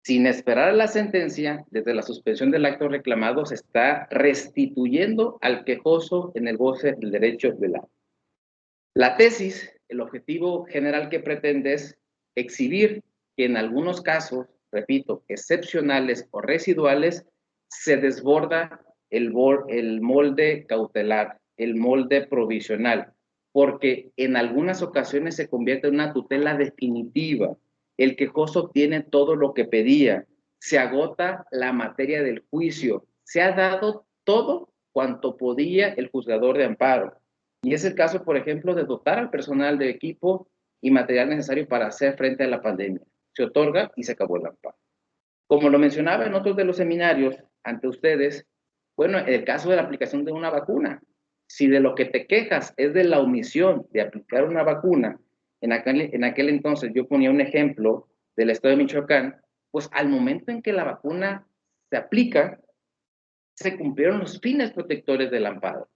Sin esperar a la sentencia, desde la suspensión del acto reclamado se está restituyendo al quejoso en el goce del derecho violado. La tesis, el objetivo general que pretende es exhibir que en algunos casos, repito, excepcionales o residuales, se desborda el molde cautelar, el molde provisional, porque en algunas ocasiones se convierte en una tutela definitiva. El quejoso obtiene todo lo que pedía, se agota la materia del juicio, se ha dado todo cuanto podía el juzgador de amparo. Y es el caso, por ejemplo, de dotar al personal de equipo y material necesario para hacer frente a la pandemia. Se otorga y se acabó el amparo. Como lo mencionaba en otros de los seminarios ante ustedes, bueno, en el caso de la aplicación de una vacuna, si de lo que te quejas es de la omisión de aplicar una vacuna, en aquel entonces yo ponía un ejemplo del estado de Michoacán, pues al momento en que la vacuna se aplica, se cumplieron los fines protectores del amparo.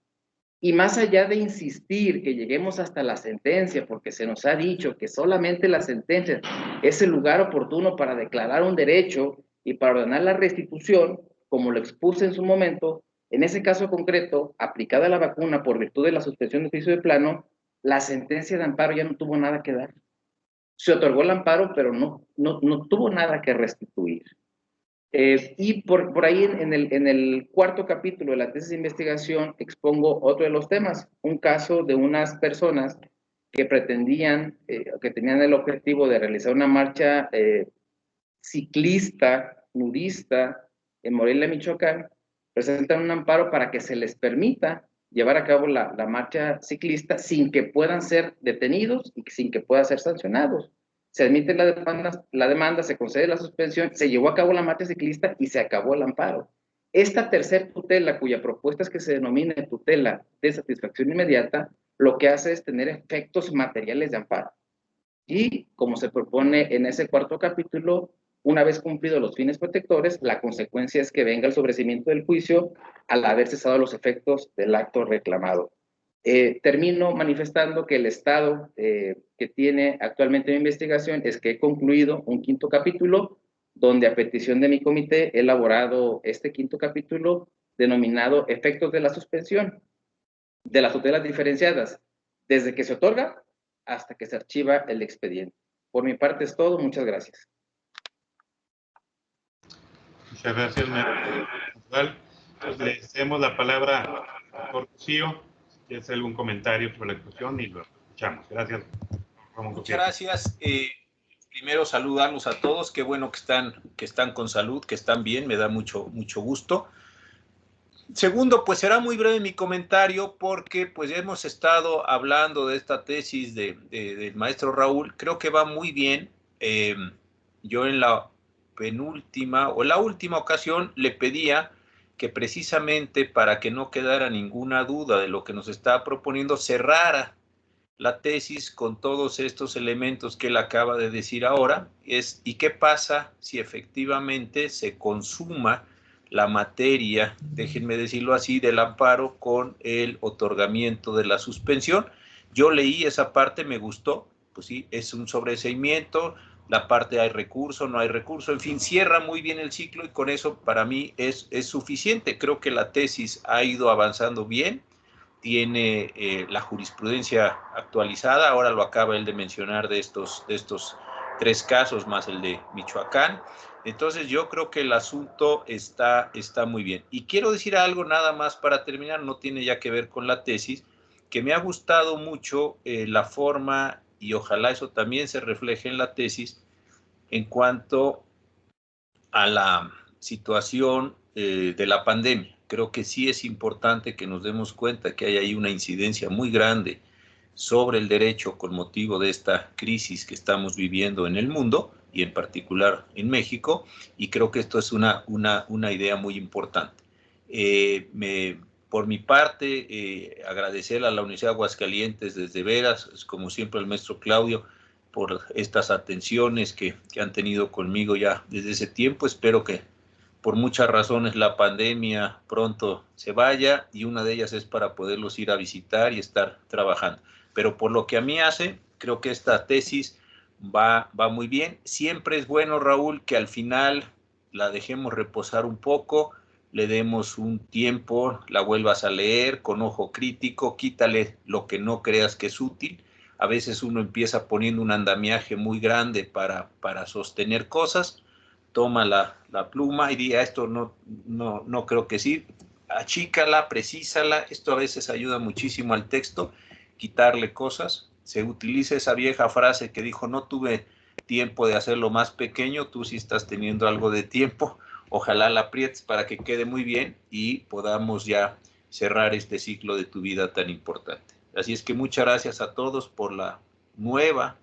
Y más allá de insistir que lleguemos hasta la sentencia, porque se nos ha dicho que solamente la sentencia es el lugar oportuno para declarar un derecho y para ordenar la restitución, como lo expuse en su momento, en ese caso concreto, aplicada la vacuna por virtud de la suspensión de juicio de plano, la sentencia de amparo ya no tuvo nada que dar. Se otorgó el amparo, pero no tuvo nada que restituir. Y por ahí en el cuarto capítulo de la tesis de investigación expongo otro de los temas, un caso de unas personas que pretendían, que tenían el objetivo de realizar una marcha ciclista, nudista, en Morelia, Michoacán, presentan un amparo para que se les permita llevar a cabo la marcha ciclista sin que puedan ser detenidos y sin que puedan ser sancionados. Se admite la demanda, se concede la suspensión, se llevó a cabo la marcha ciclista y se acabó el amparo. Esta tercer tutela, cuya propuesta es que se denomine tutela de satisfacción inmediata, lo que hace es tener efectos materiales de amparo. Y como se propone en ese cuarto capítulo, una vez cumplidos los fines protectores, la consecuencia es que venga el sobreseimiento del juicio al haber cesado los efectos del acto reclamado. Termino manifestando que el estado que tiene actualmente mi investigación es que he concluido un quinto capítulo donde a petición de mi comité he elaborado este quinto capítulo denominado efectos de la suspensión de las tutelas diferenciadas desde que se otorga hasta que se archiva el expediente. Por mi parte es todo. Muchas gracias. Muchas gracias, maestro. Le cedemos la palabra al doctor Cosío. Si hace algún comentario sobre la exposición y lo escuchamos. Gracias. Muchas gracias. Primero saludarlos a todos. Qué bueno que están con salud, que están bien. Me da mucho gusto. Segundo, pues será muy breve mi comentario porque pues hemos estado hablando de esta tesis del maestro Raúl. Creo que va muy bien. Yo en la penúltima o la última ocasión le pedía que precisamente para que no quedara ninguna duda de lo que nos estaba proponiendo, cerrara la tesis con todos estos elementos que él acaba de decir ahora. ¿Y qué pasa si efectivamente se consuma la materia, déjenme decirlo así, del amparo con el otorgamiento de la suspensión? Yo leí esa parte, me gustó, pues sí, es un sobreseimiento, la parte hay recurso, no hay recurso, en fin, cierra muy bien el ciclo y con eso para mí es suficiente. Creo que la tesis ha ido avanzando bien, tiene la jurisprudencia actualizada, ahora lo acaba él de mencionar de estos 3 casos más el de Michoacán. Entonces yo creo que el asunto está muy bien. Y quiero decir algo nada más para terminar, no tiene ya que ver con la tesis, que me ha gustado mucho la forma, y ojalá eso también se refleje en la tesis, en cuanto a la situación de la pandemia. Creo que sí es importante que nos demos cuenta que hay ahí una incidencia muy grande sobre el derecho con motivo de esta crisis que estamos viviendo en el mundo y en particular en México, y creo que esto es una idea muy importante. Por mi parte, agradecer a la Universidad de Aguascalientes desde veras, como siempre el maestro Claudio, por estas atenciones que han tenido conmigo ya desde ese tiempo. Espero que por muchas razones la pandemia pronto se vaya y una de ellas es para poderlos ir a visitar y estar trabajando. Pero por lo que a mí hace, creo que esta tesis va muy bien. Siempre es bueno, Raúl, que al final la dejemos reposar un poco, le demos un tiempo, la vuelvas a leer con ojo crítico, quítale lo que no creas que es útil. A veces uno empieza poniendo un andamiaje muy grande para sostener cosas, toma la pluma y diga, esto no creo que sí, achícala, precísala, esto a veces ayuda muchísimo al texto, quitarle cosas. Se utiliza esa vieja frase que dijo, no tuve tiempo de hacerlo más pequeño, tú sí estás teniendo algo de tiempo, ojalá la aprietes para que quede muy bien y podamos ya cerrar este ciclo de tu vida tan importante. Así es que muchas gracias a todos por la nueva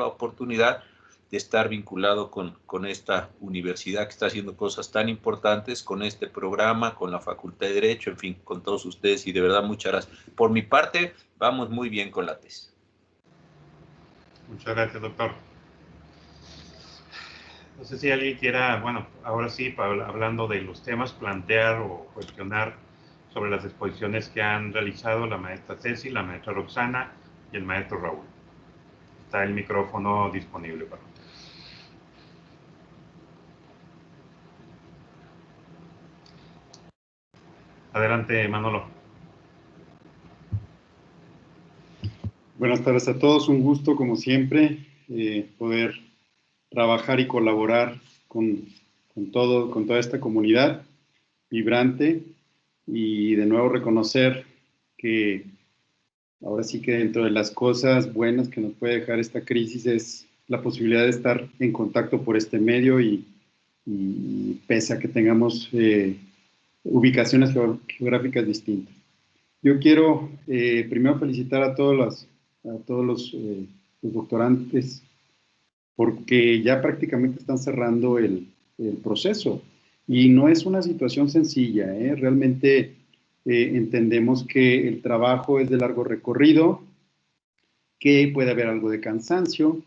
oportunidad de estar vinculado con esta universidad que está haciendo cosas tan importantes, con este programa, con la Facultad de Derecho, en fin, con todos ustedes, y de verdad muchas gracias. Por mi parte, vamos muy bien con la tesis. Muchas gracias, doctor. No sé si alguien quiera, bueno, ahora sí, hablando de los temas, plantear o cuestionar sobre las exposiciones que han realizado la maestra Ceci, la maestra Roxana y el maestro Raúl. Está el micrófono disponible para ustedes. Adelante, Manolo. Buenas tardes a todos, un gusto como siempre poder trabajar y colaborar con toda esta comunidad vibrante, y de nuevo reconocer que ahora sí que dentro de las cosas buenas que nos puede dejar esta crisis es la posibilidad de estar en contacto por este medio, y pese a que tengamos ubicaciones geográficas distintas. Yo quiero primero felicitar a todos los doctorantes, porque ya prácticamente están cerrando el proceso. Y no es una situación sencilla, realmente entendemos que el trabajo es de largo recorrido, que puede haber algo de cansancio,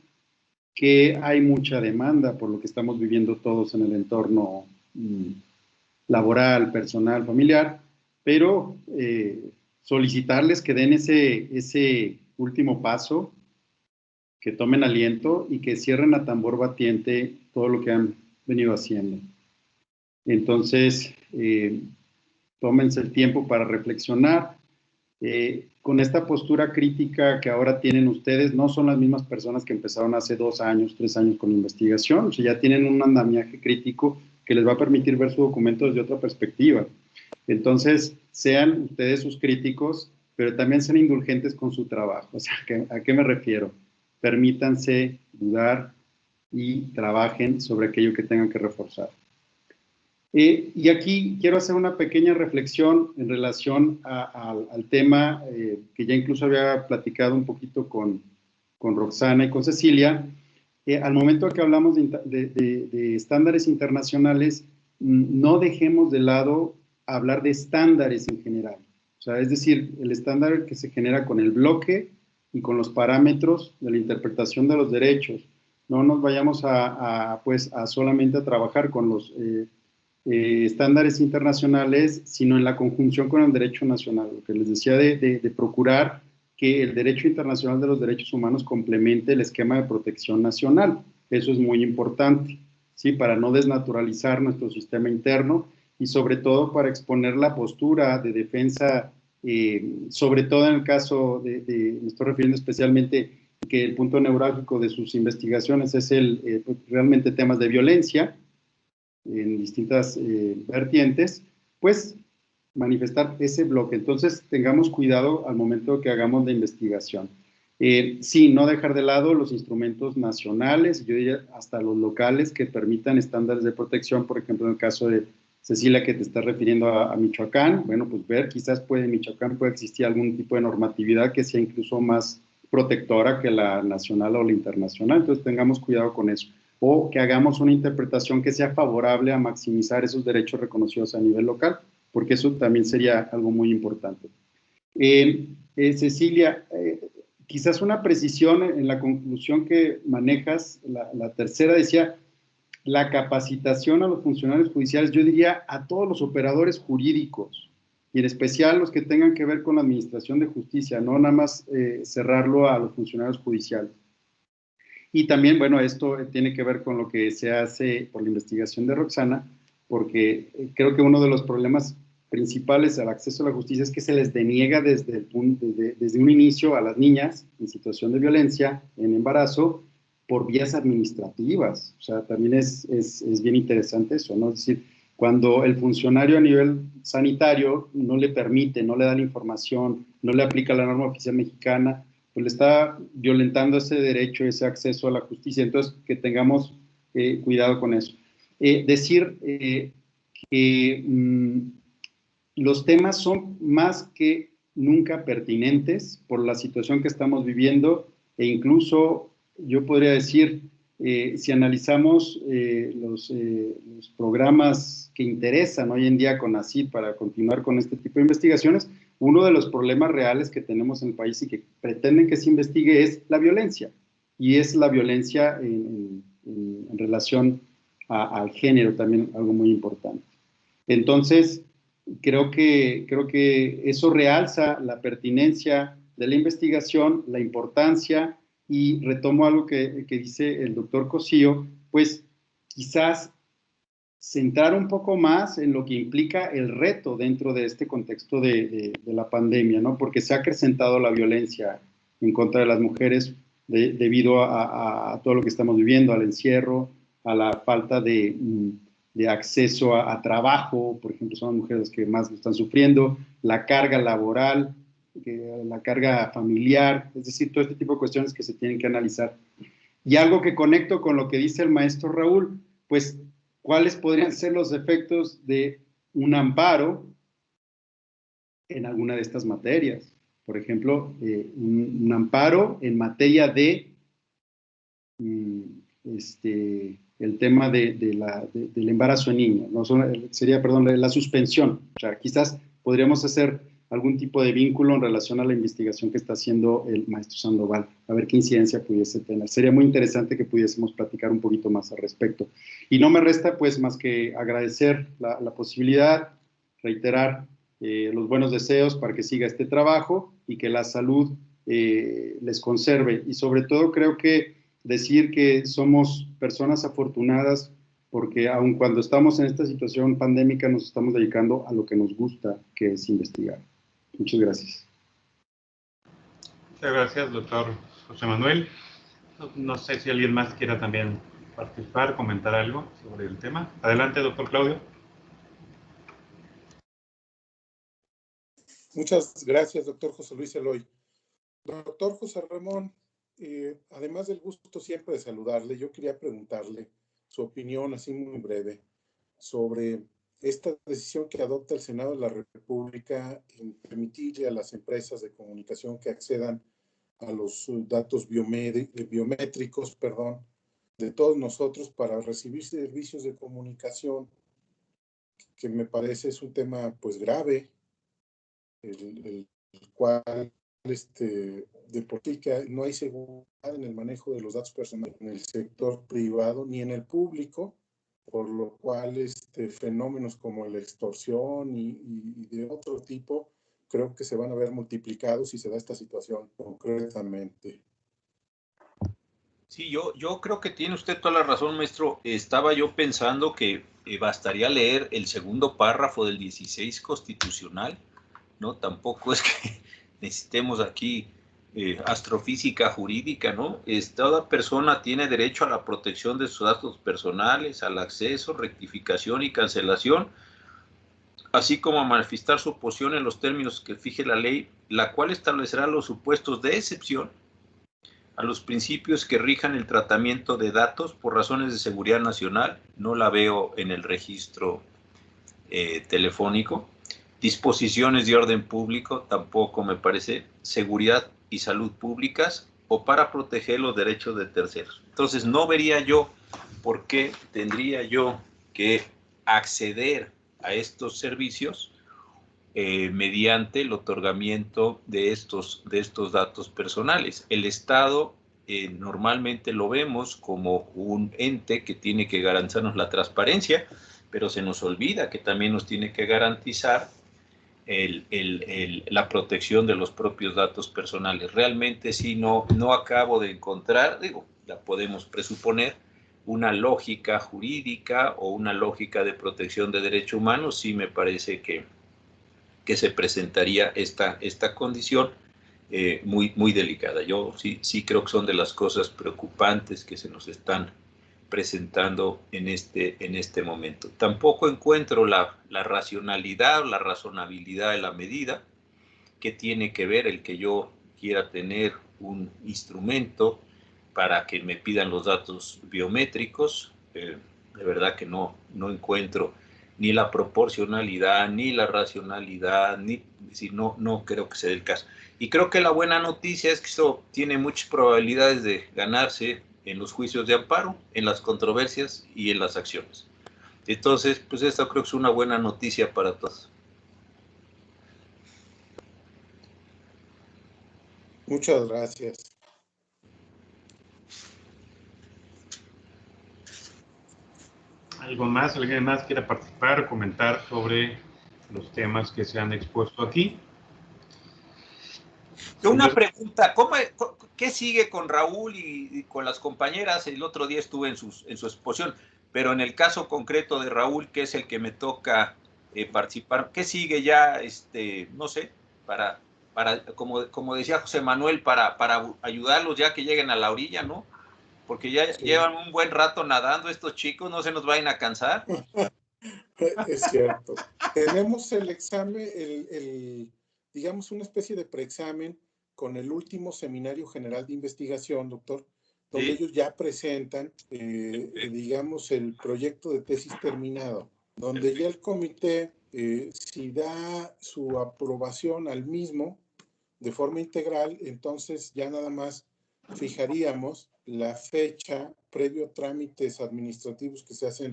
que hay mucha demanda por lo que estamos viviendo todos en el entorno laboral, personal, familiar, pero solicitarles que den ese último paso, que tomen aliento y que cierren a tambor batiente todo lo que han venido haciendo. Entonces, tómense el tiempo para reflexionar. Con esta postura crítica que ahora tienen ustedes, no son las mismas personas que empezaron hace 2 años, 3 años con investigación. O sea, ya tienen un andamiaje crítico que les va a permitir ver su documento desde otra perspectiva. Entonces, sean ustedes sus críticos, pero también sean indulgentes con su trabajo. O sea, ¿a qué me refiero? Permítanse dudar y trabajen sobre aquello que tengan que reforzar. Y aquí quiero hacer una pequeña reflexión en relación al tema que ya incluso había platicado un poquito con Roxana y con Cecilia. Al momento que hablamos de estándares internacionales, no dejemos de lado hablar de estándares en general. O sea, es decir, el estándar que se genera con el bloque y con los parámetros de la interpretación de los derechos. No nos vayamos pues, solamente a trabajar con los estándares internacionales, sino en la conjunción con el derecho nacional. Lo que les decía de procurar que el derecho internacional de los derechos humanos complemente el esquema de protección nacional. Eso es muy importante, ¿sí? Para no desnaturalizar nuestro sistema interno y sobre todo para exponer la postura de defensa, sobre todo en el caso me estoy refiriendo especialmente que el punto neurálgico de sus investigaciones es realmente temas de violencia en distintas vertientes, pues manifestar ese bloque. Entonces, tengamos cuidado al momento que hagamos la investigación. Sí, no dejar de lado los instrumentos nacionales, yo diría hasta los locales que permitan estándares de protección, por ejemplo, en el caso de Cecilia, que te estás refiriendo a Michoacán, bueno, pues ver, quizás en Michoacán puede existir algún tipo de normatividad que sea incluso más protectora que la nacional o la internacional, entonces tengamos cuidado con eso. O que hagamos una interpretación que sea favorable a maximizar esos derechos reconocidos a nivel local, porque eso también sería algo muy importante. Cecilia, quizás una precisión en la conclusión que manejas, la tercera decía, la capacitación a los funcionarios judiciales, yo diría a todos los operadores jurídicos, y en especial los que tengan que ver con la administración de justicia, no nada más cerrarlo a los funcionarios judiciales. Y también, bueno, esto tiene que ver con lo que se hace por la investigación de Roxana, porque creo que uno de los problemas principales al acceso a la justicia es que se les deniega desde un inicio a las niñas en situación de violencia, en embarazo, por vías administrativas. O sea, también es bien interesante eso, ¿no? Es decir, cuando el funcionario a nivel sanitario no le permite, no le da la información, no le aplica la norma oficial mexicana, pues le está violentando ese derecho, ese acceso a la justicia. Entonces, que tengamos cuidado con eso. Decir que los temas son más que nunca pertinentes por la situación que estamos viviendo e incluso yo podría decir, si analizamos los programas que interesan hoy en día con CONACYT para continuar con este tipo de investigaciones, uno de los problemas reales que tenemos en el país y que pretenden que se investigue es la violencia, y es la violencia en relación al género, también algo muy importante. Entonces, creo que eso realza la pertinencia de la investigación, la importancia, y retomo algo que dice el doctor Cosío, pues quizás centrar un poco más en lo que implica el reto dentro de este contexto de la pandemia, ¿no? Porque se ha acrecentado la violencia en contra de las mujeres debido a todo lo que estamos viviendo, al encierro, a la falta de acceso a trabajo, por ejemplo, son las mujeres que más están sufriendo, la carga laboral, la carga familiar, es decir, todo este tipo de cuestiones que se tienen que analizar. Y algo que conecto con lo que dice el maestro Raúl, pues, ¿cuáles podrían ser los efectos de un amparo en alguna de estas materias? Por ejemplo, un amparo en materia de el tema del embarazo en niños, ¿no? Sería, perdón, la suspensión. O sea, quizás podríamos hacer algún tipo de vínculo en relación a la investigación que está haciendo el maestro Sandoval, a ver qué incidencia pudiese tener. Sería muy interesante que pudiésemos platicar un poquito más al respecto. Y no me resta, pues, más que agradecer la posibilidad, reiterar los buenos deseos para que siga este trabajo y que la salud les conserve. Y sobre todo creo que decir que somos personas afortunadas porque aun cuando estamos en esta situación pandémica nos estamos dedicando a lo que nos gusta, que es investigar. Muchas gracias. Muchas gracias, doctor José Manuel. No sé si alguien más quiera también participar, comentar algo sobre el tema. Adelante, doctor Claudio. Muchas gracias, doctor José Luis Eloy. Doctor José Ramón, además del gusto siempre de saludarle, yo quería preguntarle su opinión, así muy breve, sobre esta decisión que adopta el Senado de la República en permitirle a las empresas de comunicación que accedan a los datos biométricos, de todos nosotros para recibir servicios de comunicación, que me parece es un tema pues grave, el cual de por sí que no hay seguridad en el manejo de los datos personales en el sector privado ni en el público, por lo cual fenómenos como la extorsión y de otro tipo creo que se van a ver multiplicados si se da esta situación concretamente. Sí, yo creo que tiene usted toda la razón, maestro. Estaba yo pensando que bastaría leer el segundo párrafo del 16 constitucional, ¿no? Tampoco es que necesitemos aquí astrofísica jurídica, ¿no? Toda persona tiene derecho a la protección de sus datos personales, al acceso, rectificación y cancelación, así como a manifestar su oposición en los términos que fije la ley, la cual establecerá los supuestos de excepción a los principios que rijan el tratamiento de datos por razones de seguridad nacional. No la veo en el registro telefónico. Disposiciones de orden público, tampoco me parece. Seguridad y salud públicas, o para proteger los derechos de terceros. Entonces, no vería yo por qué tendría yo que acceder a estos servicios mediante el otorgamiento de estos datos personales. El Estado normalmente lo vemos como un ente que tiene que garantizarnos la transparencia, pero se nos olvida que también nos tiene que garantizar la protección de los propios datos personales. Realmente sí, no acabo de encontrar, la podemos presuponer, una lógica jurídica o una lógica de protección de derechos humanos. Sí me parece que se presentaría esta condición muy delicada. Yo sí creo que son de las cosas preocupantes que se nos están presentando en este momento. Tampoco encuentro la racionalidad o la razonabilidad de la medida, que tiene que ver el que yo quiera tener un instrumento para que me pidan los datos biométricos. De verdad que no encuentro ni la proporcionalidad, ni la racionalidad, ni, es decir, no creo que sea el caso. Y creo que la buena noticia es que esto tiene muchas probabilidades de ganarse en los juicios de amparo, en las controversias y en las acciones. Entonces, pues esto creo que es una buena noticia para todos. Muchas gracias. ¿Algo más? ¿Alguien más quiera participar o comentar sobre los temas que se han expuesto aquí? Una pregunta, ¿qué sigue con Raúl y con las compañeras? El otro día estuve en su exposición, pero en el caso concreto de Raúl, que es el que me toca participar, ¿qué sigue ya, no sé, para como decía José Manuel, para ayudarlos ya que lleguen a la orilla, ¿no? Porque ya sí. Llevan un buen rato nadando estos chicos, no se nos vayan a cansar. Es cierto. Tenemos el examen, digamos, una especie de preexamen con el último seminario general de investigación, doctor, donde ellos ya presentan, digamos, el proyecto de tesis terminado, donde ya el comité, si da su aprobación al mismo de forma integral, entonces ya nada más fijaríamos la fecha previo trámites administrativos que se hacen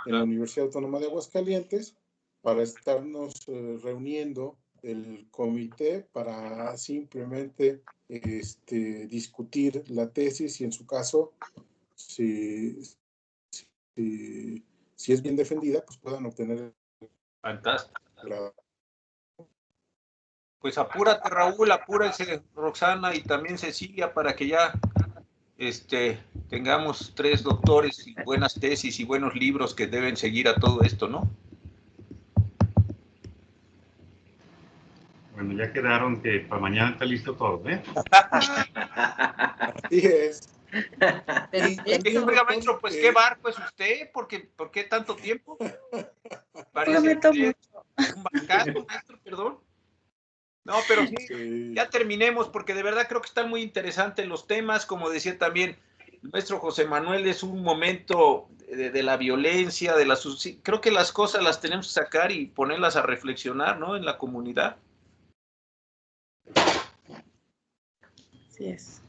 en la Universidad Autónoma de Aguascalientes para estarnos reuniendo el comité para simplemente discutir la tesis y en su caso, si es bien defendida, pues puedan obtener. Fantástico. Pues apúrate, Raúl, apúrense, Roxana y también Cecilia, para que ya tengamos 3 doctores y buenas tesis y buenos libros que deben seguir a todo esto, ¿no? Bueno, ya quedaron que para mañana está listo todo, ¿eh? Así es. Oiga, maestro, pues ¿qué barco es usted? ¿Por qué tanto tiempo? Parece un barcazo, maestro, perdón. No, pero sí, ya terminemos, porque de verdad creo que están muy interesantes los temas. Como decía también el maestro José Manuel, es un momento de la violencia, creo que las cosas las tenemos que sacar y ponerlas a reflexionar, ¿no? En la comunidad. Así es.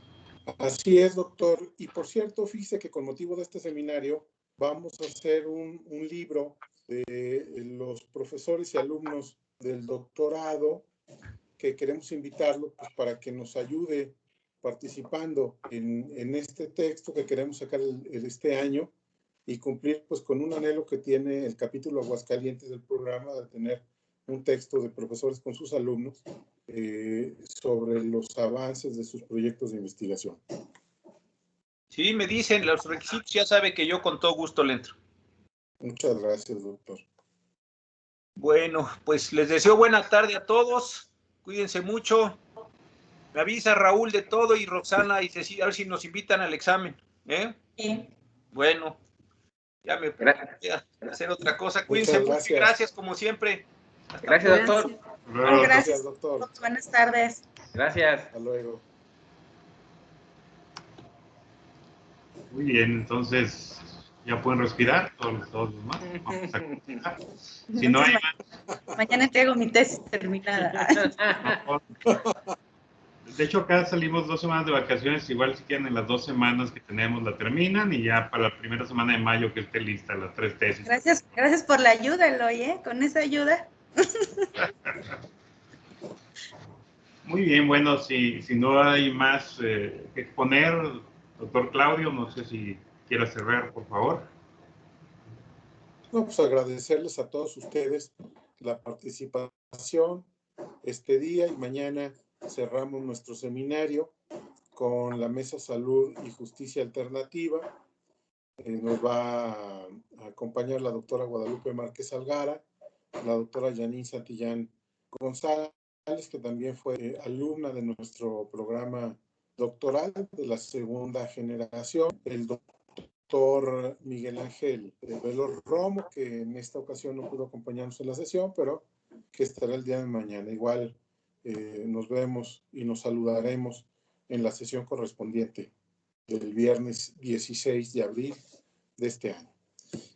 Así es, doctor. Y por cierto, fíjese que con motivo de este seminario vamos a hacer un libro de los profesores y alumnos del doctorado que queremos invitarlo pues, para que nos ayude participando en este texto que queremos sacar este año y cumplir pues con un anhelo que tiene el capítulo Aguascalientes del programa de tener un texto de profesores con sus alumnos sobre los avances de sus proyectos de investigación. Sí, me dicen los requisitos, ya sabe que yo con todo gusto le entro. Muchas gracias, doctor. Bueno, pues les deseo buena tarde a todos. Cuídense mucho. Me avisa Raúl de todo y Roxana y Cecilia, a ver si nos invitan al examen. Sí. Bueno, ya me voy a hacer otra cosa. Cuídense mucho y gracias como siempre. Gracias, doctor. Gracias, doctor. Buenas tardes. Gracias. Hasta luego. Muy bien, entonces ya pueden respirar todos los demás. Si no hay más. Mañana entrego mi tesis terminada. De hecho, acá salimos 2 semanas de vacaciones, igual si quieren en las 2 semanas que tenemos la terminan y ya para la primera semana de mayo que esté lista las 3 tesis. Gracias por la ayuda, Eloy, con esa ayuda. Muy bien, bueno, si no hay más que exponer, doctor Claudio, no sé si quiera cerrar, por favor. No, pues agradecerles a todos ustedes la participación este día y mañana cerramos nuestro seminario con la Mesa Salud y Justicia Alternativa. Nos va a acompañar la doctora Guadalupe Márquez Algara, la doctora Janine Santillán González, que también fue alumna de nuestro programa doctoral de la segunda generación, el doctor Miguel Ángel Velo Romo, que en esta ocasión no pudo acompañarnos en la sesión, pero que estará el día de mañana. Igual nos vemos y nos saludaremos en la sesión correspondiente del viernes 16 de abril de este año.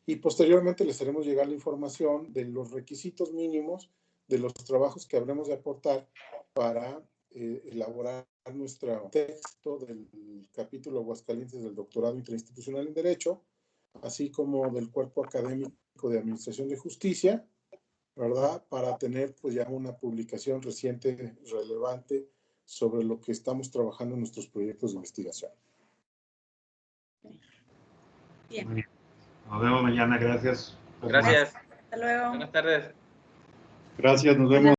y posteriormente les haremos llegar la información de los requisitos mínimos de los trabajos que habremos de aportar para elaborar nuestro texto del capítulo Aguascalientes del doctorado interinstitucional en Derecho, así como del cuerpo académico de Administración de Justicia, ¿verdad? Para tener pues ya una publicación reciente, relevante, sobre lo que estamos trabajando en nuestros proyectos de investigación. Bien. Nos vemos mañana, gracias. Gracias. Hasta luego. Buenas tardes. Gracias, nos vemos.